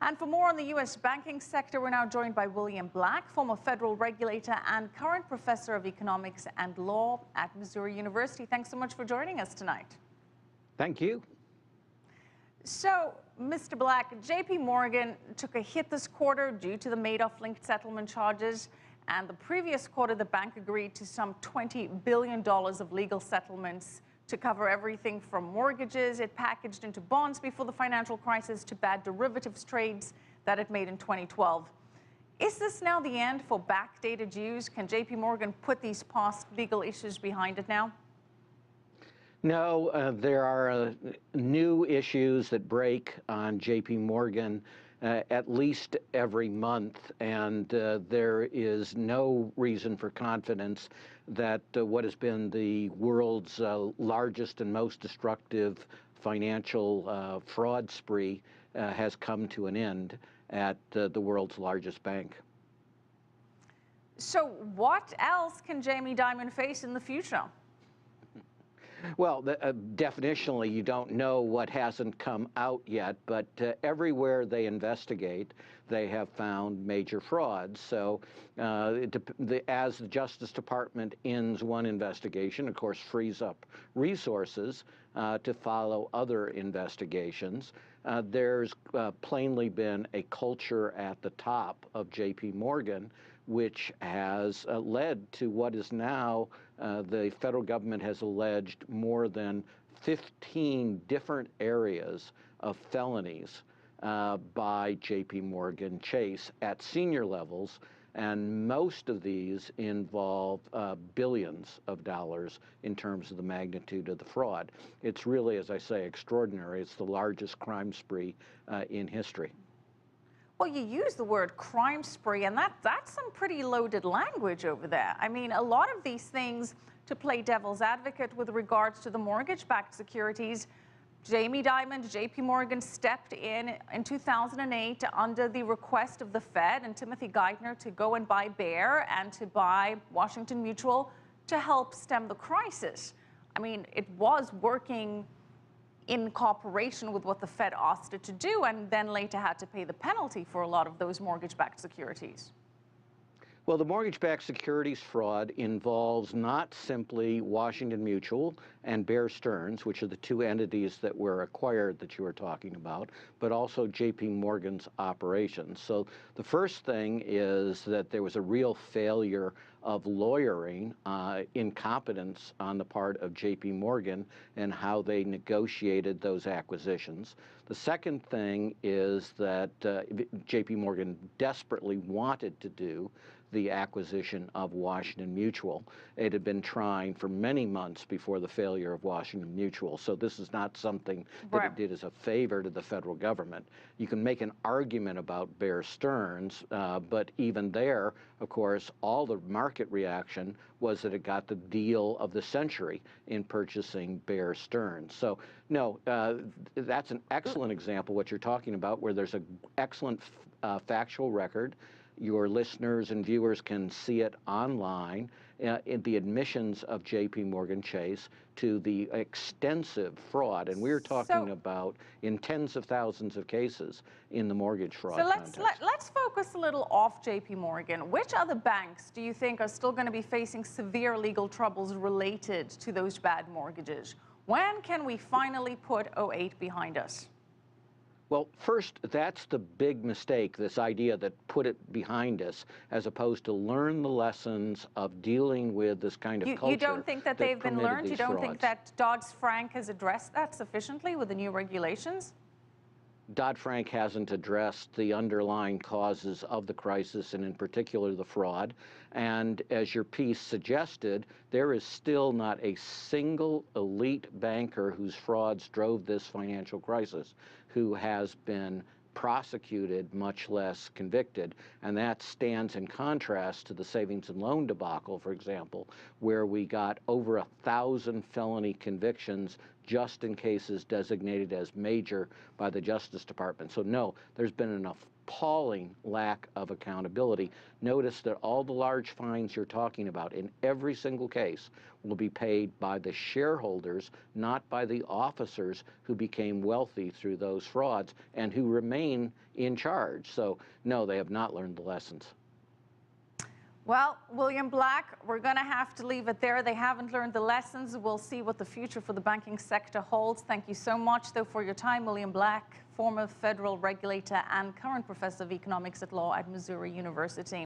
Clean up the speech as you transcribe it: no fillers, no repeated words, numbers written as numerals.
And for more on the U.S. banking sector, we're now joined by William Black, former federal regulator and current professor of economics and law at Missouri University. Thanks so much for joining us tonight. Thank you. So, Mr. Black, JPMorgan took a hit this quarter due to the Madoff-linked settlement charges. And the previous quarter, the bank agreed to some $20 billion of legal settlements to cover everything from mortgages it packaged into bonds before the financial crisis to bad derivatives trades that it made in 2012. Is this now the end for backdated use? Can JPMorgan put these past legal issues behind it now? No, there are new issues that break on JPMorgan at least every month, and there is no reason for confidence that what has been the world's largest and most destructive financial fraud spree has come to an end at the world's largest bank. So what else can Jamie Dimon face in the future? Well, definitionally, you don't know what hasn't come out yet, but everywhere they investigate, they have found major frauds. So as the Justice Department ends one investigation, of course, frees up resources to follow other investigations. There's plainly been a culture at the top of JPMorgan which has led to what is now the federal government has alleged more than 15 different areas of felonies by JPMorgan Chase at senior levels, and most of these involve billions of dollars in terms of the magnitude of the fraud. It's really, as I say, extraordinary. It's the largest crime spree in history. Well, you use the word crime spree, and that's some pretty loaded language over there. I mean, a lot of these things, to play devil's advocate with regards to the mortgage-backed securities, Jamie Dimon, JPMorgan stepped in 2008 under the request of the Fed and Timothy Geithner to go and buy Bear and to buy Washington Mutual to help stem the crisis. I mean, it was working in cooperation with what the Fed asked it to do, and then later had to pay the penalty for a lot of those mortgage-backed securities. Well, the mortgage-backed securities fraud involves not simply Washington Mutual and Bear Stearns, which are the two entities that were acquired that you were talking about, but also JPMorgan's operations. So the first thing is that there was a real failure of lawyering, incompetence on the part of JPMorgan and how they negotiated those acquisitions. The second thing is that JPMorgan desperately wanted to do the acquisition of Washington Mutual. It had been trying for many months before the failure of Washington Mutual. So this is not something that it did as a favor to the federal government. You can make an argument about Bear Stearns, but even there, of course, all the market reaction was that it got the deal of the century in purchasing Bear Stearns. So no, that's an excellent example, what you're talking about, where there's an excellent factual record. Your listeners and viewers can see it online in the admissions of JPMorgan Chase to the extensive fraud, and we're talking about in tens of thousands of cases in the mortgage fraud context. So let's focus a little off JPMorgan. Which other banks do you think are still going to be facing severe legal troubles related to those bad mortgages? When can we finally put 08 behind us? Well, first, that's the big mistake, this idea that put it behind us, as opposed to learn the lessons of dealing with this kind of culture. You don't think that they've been learned? You don't think that Dodd-Frank has addressed that sufficiently with the new regulations? Dodd-Frank hasn't addressed the underlying causes of the crisis, and in particular the fraud. And as your piece suggested, there is still not a single elite banker whose frauds drove this financial crisis who has been prosecuted, much less convicted. And that stands in contrast to the savings and loan debacle, for example, where we got over 1,000 felony convictions just in cases designated as major by the Justice Department. So no, there's been enough appalling lack of accountability. Notice that all the large fines you're talking about in every single case will be paid by the shareholders, not by the officers who became wealthy through those frauds and who remain in charge. So no, they have not learned the lessons. Well, William Black, we're going to have to leave it there. They haven't learned the lessons. We'll see what the future for the banking sector holds. Thank you so much, though, for your time. William Black, former federal regulator and current professor of economics at law at Missouri University.